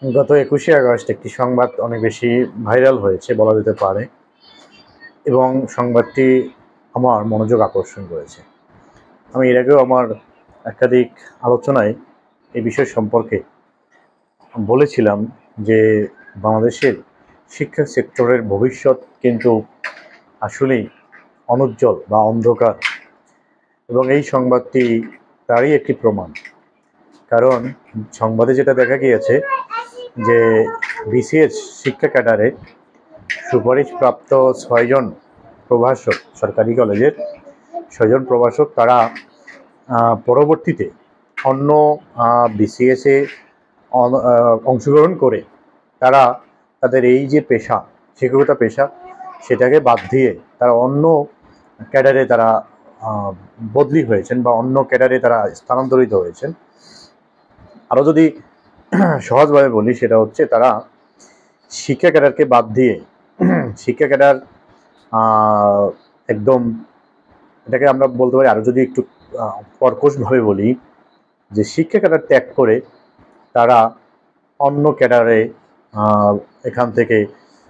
গত ২১শে আগস্ট একটি সংবাদ অনেক বেশি ভাইরাল হয়েছে বলা যেতে পারে, এবং সংবাদটি আমার মনোযোগ আকর্ষণ করেছে। আমি এর আগেও আমার একাধিক আলোচনায় এই বিষয় সম্পর্কে বলেছিলাম যে বাংলাদেশের শিক্ষা সেক্টরের ভবিষ্যৎ কিন্তু আসলেই অনুজ্জ্বল বা অন্ধকার, এবং এই সংবাদটি তারই একটি প্রমাণ। কারণ সংবাদে যেটা দেখা গিয়েছে যে বিসিএস শিক্ষা ক্যাডারে সুপারিশপ্রাপ্ত ৬ জন প্রভাষক, সরকারি কলেজের ৬ জন প্রভাষক, তারা পরবর্তীতে অন্য বিসিএসে অংশগ্রহণ করে তারা তাদের এই যে পেশা, শিক্ষকতা পেশা, সেটাকে বাদ দিয়ে তারা অন্য ক্যাডারে তারা বদলি হয়েছেন বা অন্য ক্যাডারে তারা স্থানান্তরিত হয়েছেন। আরও যদি সহজভাবে বলি, সেটা হচ্ছে তারা শিক্ষা ক্যাডারকে বাদ দিয়ে শিক্ষা ক্যাডার একদম, এটাকে আমরা বলতে পারি, আরও যদি একটু কর্কশভাবে বলি, যে শিক্ষা ক্যাডার ত্যাগ করে তারা অন্য ক্যাডারে এখান থেকে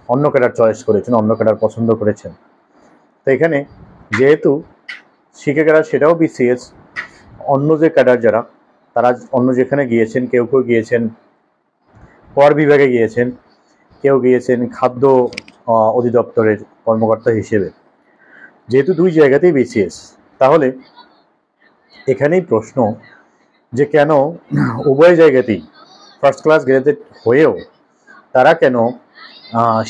অন্য ক্যাডার চয়েস করেছেন, অন্য ক্যাডার পছন্দ করেছেন। তো এখানে যেহেতু শিক্ষা ক্যাডার সেটাও বিসিএস, অন্য যে ক্যাডার যারা, তারা অন্য যেখানে গিয়েছেন, কেউ কেউ গিয়েছেন কর বিভাগে গিয়েছেন, কেউ গিয়েছেন খাদ্য অধিদপ্তরের কর্মকর্তা হিসেবে। যেহেতু দুই জায়গাতেই বিসিএস, তাহলে এখানেই প্রশ্ন যে কেন উভয় জায়গাতেই ফার্স্ট ক্লাস গ্রেজুয়েট হয়েও তারা কেন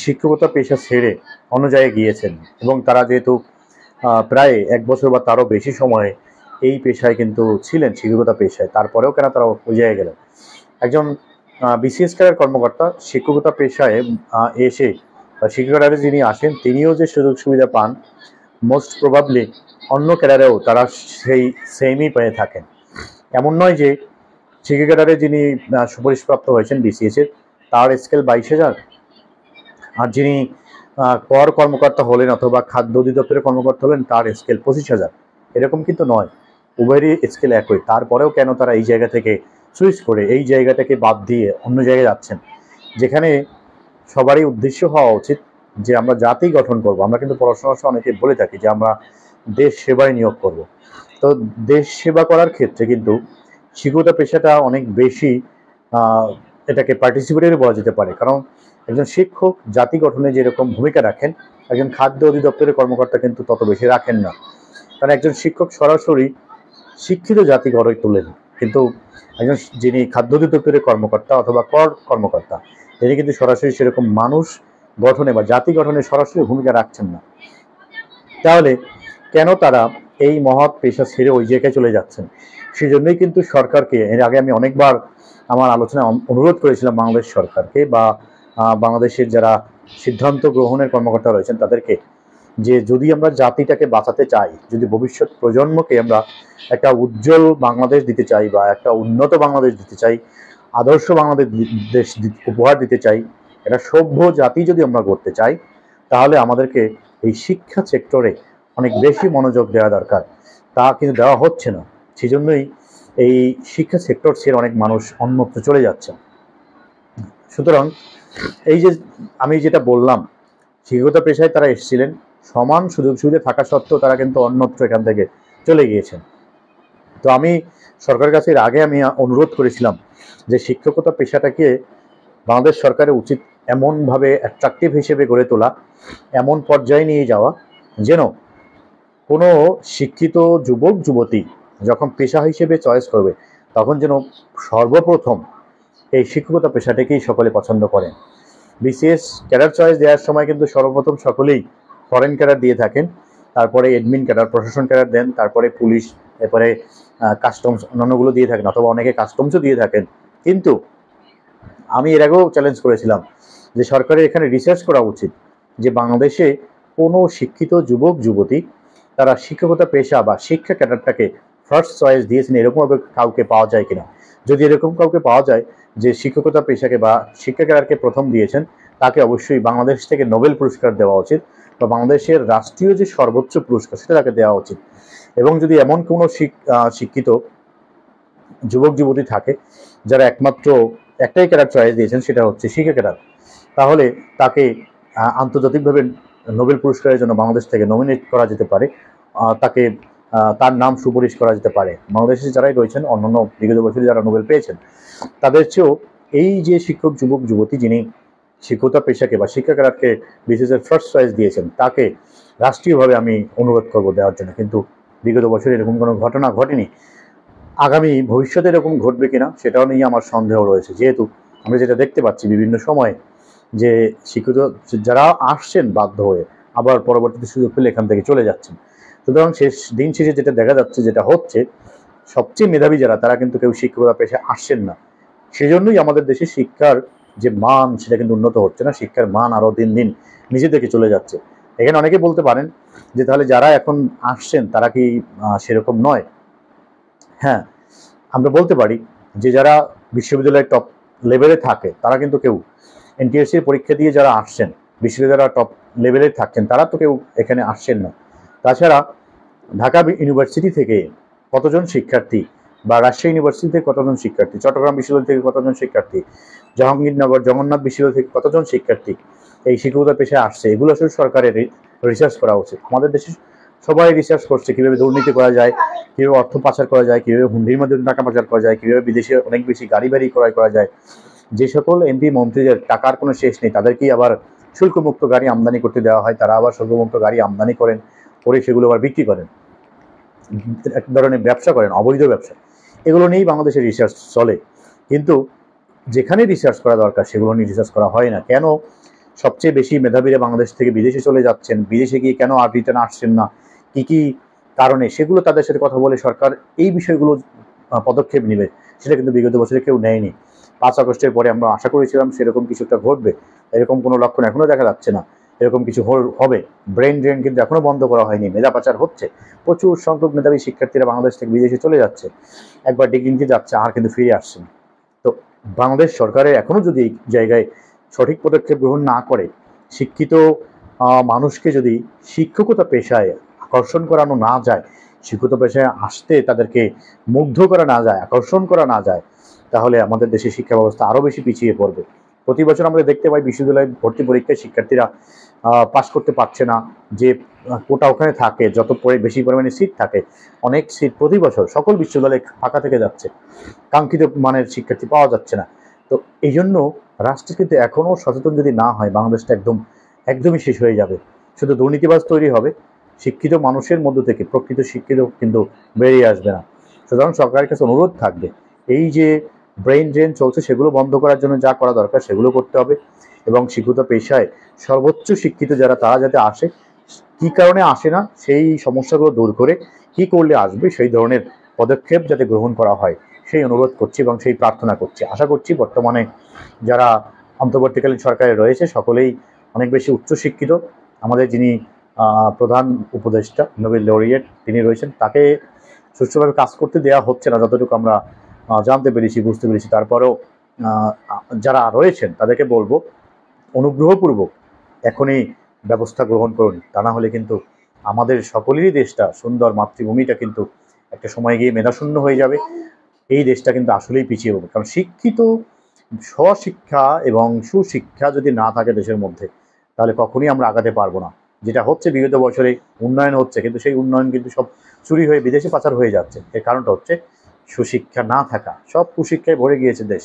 শিক্ষকতা পেশা ছেড়ে অন্য জায়গায় গিয়েছেন, এবং তারা যেহেতু প্রায় ১ বছর বা তারও বেশি সময় এই পেশায় কিন্তু ছিলেন, শিক্ষকতা পেশায়, তারপরেও কেন তারা ওই জায়গায় গেলেন। একজন বিসিএস ক্যাডার কর্মকর্তা শিক্ষকতা পেশায় এসে বা শিক্ষক ক্যাডারে যিনি আসেন, তিনিও যে সুযোগ সুবিধা পান, মোস্ট প্রবাবলি অন্য ক্যাডারেও তারা সেই সেমই পেয়ে থাকেন। এমন নয় যে শিক্ষক ক্যাডারে যিনি সুপারিশপ্রাপ্ত হয়েছেন বিসিএসের, তার স্কেল ২২,০০০, আর যিনি কর কর্মকর্তা হলেন অথবা খাদ্য অধিদপ্তরের কর্মকর্তা হলেন, তার স্কেল ২৫,০০০। এরকম কিন্তু নয়, উভয়েরই স্কেল একই। তারপরেও কেন তারা এই জায়গা থেকে সুইচ করে এই জায়গাটাকে বাদ দিয়ে অন্য জায়গায় যাচ্ছেন, যেখানে সবারই উদ্দেশ্য হওয়া উচিত যে আমরা জাতি গঠন করব। আমরা কিন্তু পড়াশোনার সময় অনেকে বলে থাকি যে আমরা দেশ সেবায় নিয়োগ করব। তো দেশ সেবা করার ক্ষেত্রে কিন্তু শিক্ষকতা পেশাটা অনেক বেশি এটাকে পার্টিসিপেটরি বলা যেতে পারে। কারণ একজন শিক্ষক জাতি গঠনে যেরকম ভূমিকা রাখেন, একজন খাদ্য অধিদপ্তরের কর্মকর্তা কিন্তু তত বেশি রাখেন না। কারণ একজন শিক্ষক সরাসরি শিক্ষিত জাতি গড়ে তোলেন, কিন্তু একজন যিনি খাদ্য অধিদপ্তরের কর্মকর্তা অথবা কর কর্মকর্তা, তিনি কিন্তু সরাসরি সেরকম মানুষ গঠনে বা জাতি গঠনে সরাসরি ভূমিকা রাখছেন না। তাহলে কেন তারা এই মহৎ পেশা ছেড়ে ওই জায়গায় চলে যাচ্ছেন? সেই জন্যই কিন্তু সরকারকে, এর আগে আমি অনেকবার আমার আলোচনায় অনুরোধ করেছিলাম বাংলাদেশ সরকারকে বা বাংলাদেশের যারা সিদ্ধান্ত গ্রহণের কর্মকর্তা রয়েছেন তাদেরকে, যে যদি আমরা জাতিটাকে বাঁচাতে চাই, যদি ভবিষ্যৎ প্রজন্মকে আমরা একটা উজ্জ্বল বাংলাদেশ দিতে চাই বা একটা উন্নত বাংলাদেশ দিতে চাই, আদর্শ বাংলাদেশ দেশ উপহার দিতে চাই, একটা সভ্য জাতি যদি আমরা করতে চাই, তাহলে আমাদেরকে এই শিক্ষা সেক্টরে অনেক বেশি মনোযোগ দেওয়া দরকার। তা কিন্তু দেওয়া হচ্ছে না। সেই জন্যই এই শিক্ষা সেক্টর ছেড়ে অনেক মানুষ অন্যত্র চলে যাচ্ছে। সুতরাং এই যে আমি যেটা বললাম, শিক্ষকতা পেশায় তারা এসেছিলেন, সমান সুযোগ সুবিধা থাকা সত্ত্বেও তারা কিন্তু অন্যত্র এখান থেকে চলে গিয়েছেন। তো আমি সরকারের কাছে এর আগে আমি অনুরোধ করেছিলাম যে শিক্ষকতা পেশাটাকে বাংলাদেশ সরকারের উচিত এমনভাবে অ্যাট্রাকটিভ হিসেবে গড়ে তোলা, এমন পর্যায়ে নিয়ে যাওয়া যেন কোনো শিক্ষিত যুবক যুবতী যখন পেশা হিসেবে চয়েস করবে, তখন যেন সর্বপ্রথম এই শিক্ষকতা পেশাটাকেই সকলে পছন্দ করেন। বিসিএস ক্যাডার চয়েস দেওয়ার সময় কিন্তু সর্বপ্রথম সকলেই ফরেন ক্যাডার দিয়ে থাকেন, তারপরে এডমিন ক্যাডার, প্রশাসন ক্যাডার দেন, তারপরে পুলিশ, এরপরে কাস্টমস, অন্যান্যগুলো দিয়ে থাকেন, অথবা অনেকে কাস্টমসও দিয়ে থাকেন। কিন্তু আমি এর আগেও চ্যালেঞ্জ করেছিলাম যে সরকারের এখানে রিসার্চ করা উচিত যে বাংলাদেশে কোনো শিক্ষিত যুবক যুবতী তারা শিক্ষকতা পেশা বা শিক্ষা ক্যাডারটাকে ফার্স্ট চয়েস দিয়েছেন, এরকমভাবে কাউকে পাওয়া যায় কিনা। যদি এরকম কাউকে পাওয়া যায় যে শিক্ষকতা পেশাকে বা শিক্ষা ক্যাডারকে প্রথম দিয়েছেন, তাকে অবশ্যই বাংলাদেশ থেকে নোবেল পুরস্কার দেওয়া উচিত, বা বাংলাদেশের রাষ্ট্রীয় যে সর্বোচ্চ পুরস্কার সেটা তাকে দেওয়া উচিত। এবং যদি এমন কোনো শিক্ষিত যুবক যুবতী থাকে যারা একমাত্র একটাই ক্যাডার চয়েস দিয়েছেন, সেটা হচ্ছে শিক্ষা ক্যাডার। তাহলে তাকে আন্তর্জাতিকভাবে নোবেল পুরস্কারের জন্য বাংলাদেশ থেকে নমিনেট করা যেতে পারে, তাকে তার নাম সুপারিশ করা যেতে পারে। বাংলাদেশে যারাই রয়েছেন অন্যান্য বিগত বছরে যারা নোবেল পেয়েছেন তাদের চেয়েও এই যে শিক্ষক যুবক যুবতী যিনি শিক্ষকতা পেশাকে বা শিক্ষা ক্যাডারকে বিসিএসের ফার্স্ট চয়েস দিয়েছেন, তাকে রাষ্ট্রীয়ভাবে আমি অনুরোধ করব দেওয়ার জন্য। কিন্তু বিগত বছরে এরকম কোনো ঘটনা ঘটেনি। আগামী ভবিষ্যতে এরকম ঘটবে কিনা সেটাও নিয়ে আমার সন্দেহ রয়েছে, যেহেতু আমরা যেটা দেখতে পাচ্ছি বিভিন্ন সময় যে শিক্ষিত যারা আসছেন বাধ্য হয়ে আবার পরবর্তীতে সুযোগ পেলে এখান থেকে চলে যাচ্ছেন। সুতরাং দিন শেষে যেটা দেখা যাচ্ছে, যেটা হচ্ছে, সবচেয়ে মেধাবী যারা তারা কিন্তু কেউ শিক্ষকতা পেশায় আসছেন না। সেজন্যই আমাদের দেশে শিক্ষার যে মান সেটা কিন্তু উন্নত হচ্ছে না, শিক্ষার মান আরও দিন দিন নিচে থেকে চলে যাচ্ছে। এখানে অনেকে বলতে পারেন যে তাহলে যারা এখন আসছেন তারা কি সেরকম নয়? হ্যাঁ, আমরা বলতে পারি যে যারা বিশ্ববিদ্যালয়ের টপ লেভেলে থাকে তারা কিন্তু কেউ এনটিএসসির পরীক্ষা দিয়ে যারা আসছেন, বিশ্ববিদ্যালয়ের টপ লেভেলে থাকছেন, তারা তো কেউ এখানে আসছেন না। তাছাড়া ঢাকা ইউনিভার্সিটি থেকে কতজন শিক্ষার্থী, বা রাজশাহী ইউনিভার্সিটি থেকে কতজন শিক্ষার্থী, চট্টগ্রাম বিশ্ববিদ্যালয় থেকে কতজন শিক্ষার্থী, জাহাঙ্গীরনগর জগন্নাথ বিশ্ববিদ্যালয় থেকে কতজন শিক্ষার্থী এই শিক্ষকতা পেশায় আসছে, এগুলো আসলে সরকারের রিসার্চ করা উচিত। আমাদের দেশে সবাই রিসার্চ করছে কীভাবে দুর্নীতি করা যায়, কীভাবে অর্থ পাচার করা যায়, কীভাবে হুন্ডির মাধ্যমে টাকা পাচার করা যায়, কীভাবে বিদেশে অনেক বেশি গাড়ি বাড়ি ক্রয় করা যায়। যে সকল এমপি মন্ত্রীদের টাকার কোনো শেষ নেই, তাদেরকেই আবার শুল্কমুক্ত গাড়ি আমদানি করতে দেওয়া হয়, তারা আবার শুল্কমুক্ত গাড়ি আমদানি করেন, করে সেগুলো আবার বিক্রি করেন, এক ধরনের ব্যবসা করেন, অবৈধ ব্যবসা। এগুলো নিয়েই বাংলাদেশের রিসার্চ চলে, কিন্তু যেখানে রিসার্চ করা দরকার সেগুলো নিয়ে রিসার্চ করা হয় না। কেন সবচেয়ে বেশি মেধাবীরা বাংলাদেশ থেকে বিদেশে চলে যাচ্ছেন, বিদেশে গিয়ে কেন আর রিটার্ন আসছেন না, কি কি কারণে, সেগুলো তাদের সাথে কথা বলে সরকার এই বিষয়গুলো পদক্ষেপ নেবে, সেটা কিন্তু বিগত বছরে কেউ নেয়নি। 5 আগস্টের পরে আমরা আশা করেছিলাম সেরকম কিছু একটা ঘটবে, এরকম কোনো লক্ষণ এখনো দেখা যাচ্ছে না। এরকম কিছু হবে, ব্রেন ড্রেন কিন্তু এখনো বন্ধ করা হয়নি, মেধা পাচার হচ্ছে, প্রচুর সংখ্যক মেধাবী শিক্ষার্থীরা বাংলাদেশ থেকে বিদেশে চলে যাচ্ছে, একবার ডিগ্রি নিতে যাচ্ছে আর কিন্তু ফিরে আসছে না। তো বাংলাদেশ সরকারের এখনো যদি এই জায়গায় সঠিক পদক্ষেপ গ্রহণ না করে, শিক্ষিত মানুষকে যদি শিক্ষকতা পেশায় আকর্ষণ করানো না যায়, শিক্ষিত পেশায় আসতে তাদেরকে মুগ্ধ করা না যায়, আকর্ষণ করা না যায়, তাহলে আমাদের দেশের শিক্ষা ব্যবস্থা আরও বেশি পিছিয়ে পড়বে। প্রতি বছর আমরা দেখতে পাই বিশ্ববিদ্যালয় ভর্তি পরীক্ষায় শিক্ষার্থীরা পাশ করতে পারছে না, যে কোটা ওখানে থাকে, যত বেশি পরিমাণে সিট থাকে, অনেক সিট প্রতি বছর সকল বিশ্ববিদ্যালয়ে ফাঁকা থেকে যাচ্ছে, কাঙ্ক্ষিত মানের শিক্ষার্থী পাওয়া যাচ্ছে না। তো এই জন্য রাষ্ট্র কিন্তু এখনও সচেতন যদি না হয়, বাংলাদেশটা একদমই শেষ হয়ে যাবে। শুধু দুর্নীতিবাজ তৈরি হবে, শিক্ষিত মানুষের মধ্য থেকে প্রকৃত শিক্ষিত কিন্তু বেরিয়ে আসবে না। সুতরাং সরকারের কাছে অনুরোধ থাকবে, এই যে ব্রেন ড্রেন চলছে সেগুলো বন্ধ করার জন্য যা করা দরকার সেগুলো করতে হবে, এবং শিক্ষিত পেশায় সর্বোচ্চ শিক্ষিত যারা তারা যাতে আসে, কী কারণে আসে না সেই সমস্যাগুলো দূর করে কি করলে আসবে সেই ধরনের পদক্ষেপ যাতে গ্রহণ করা হয় সেই অনুরোধ করছি এবং সেই প্রার্থনা করছি। আশা করছি বর্তমানে যারা অন্তর্বর্তীকালীন সরকারে রয়েছে সকলেই অনেক বেশি উচ্চশিক্ষিত। আমাদের যিনি প্রধান উপদেষ্টা নোবেল লরিয়েট তিনি রয়েছেন, তাকে সুষ্ঠুভাবে কাজ করতে দেওয়া হচ্ছে না যতটুকু আমরা জানতে পেরেছি, বুঝতে পেরেছি। তারপরেও যারা রয়েছেন তাদেরকে বলবো অনুগ্রহপূর্বক এখনই ব্যবস্থা গ্রহণ করুন, তা না হলে কিন্তু আমাদের সকলেরই দেশটা, সুন্দর মাতৃভূমিটা কিন্তু একটা সময় গিয়ে মেধাশূন্য হয়ে যাবে। এই দেশটা কিন্তু আসলেই পিছিয়ে পড়বে, কারণ শিক্ষিত, স্বশিক্ষা এবং সুশিক্ষা যদি না থাকে দেশের মধ্যে, তাহলে কখনই আমরা আগাতে পারবো না। যেটা হচ্ছে বিগত বছরে উন্নয়ন হচ্ছে, কিন্তু সেই উন্নয়ন কিন্তু সব চুরি হয়ে বিদেশে পাচার হয়ে যাচ্ছে। এর কারণটা হচ্ছে সুশিক্ষা না থাকা, সব কুশিক্ষায় ভরে গিয়েছে দেশ।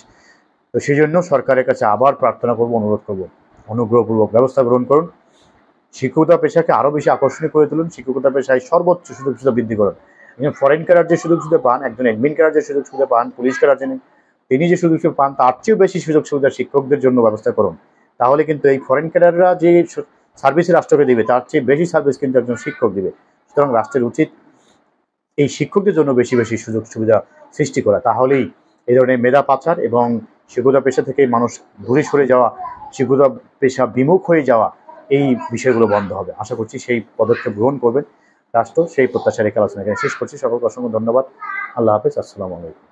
তো সেই জন্য সরকারের কাছে আবার প্রার্থনা করব, অনুরোধ করব, অনুগ্রহপূর্বক ব্যবস্থা গ্রহণ করুন, শিক্ষকতা পেশাকে আরও বেশি আকর্ষণীয় করে তুলুন, শিক্ষকতা পেশায় সর্বোচ্চ সুযোগ সুবিধা বৃদ্ধি করুন। একজন ফরেন ক্যাডার যে সুযোগ সুবিধা পান, একজন অ্যাডমিন ক্যাডার যে সুযোগ সুবিধা পান, পুলিশ ক্যাডার তিনি যে সুযোগ সুবিধা পান, তার চেয়েও বেশি সুযোগ সুবিধা শিক্ষকদের জন্য ব্যবস্থা করুন। তাহলে কিন্তু এই ফরেন ক্যাডাররা যে সার্ভিস রাষ্ট্রকে দিবে, তার চেয়ে বেশি সার্ভিস কিন্তু একজন শিক্ষক দিবে। সুতরাং রাষ্ট্রের উচিত এই শিক্ষকদের জন্য বেশি বেশি সুযোগ সুবিধা সৃষ্টি করা, তাহলেই এই ধরনের মেধা পাচার এবং শিক্ষকতা পেশা থেকে মানুষ দূরে সরে যাওয়া, শিক্ষকতা পেশা বিমুখ হয়ে যাওয়া, এই বিষয়গুলো বন্ধ হবে। আশা করছি সেই পদক্ষেপ গ্রহণ করবেন রাষ্ট্র, সেই প্রত্যাশা রেখে আলোচনা এখানে শেষ করছি। সকলকে অসংখ্য ধন্যবাদ। আল্লাহ হাফেজ। আসসালামু আলাইকুম।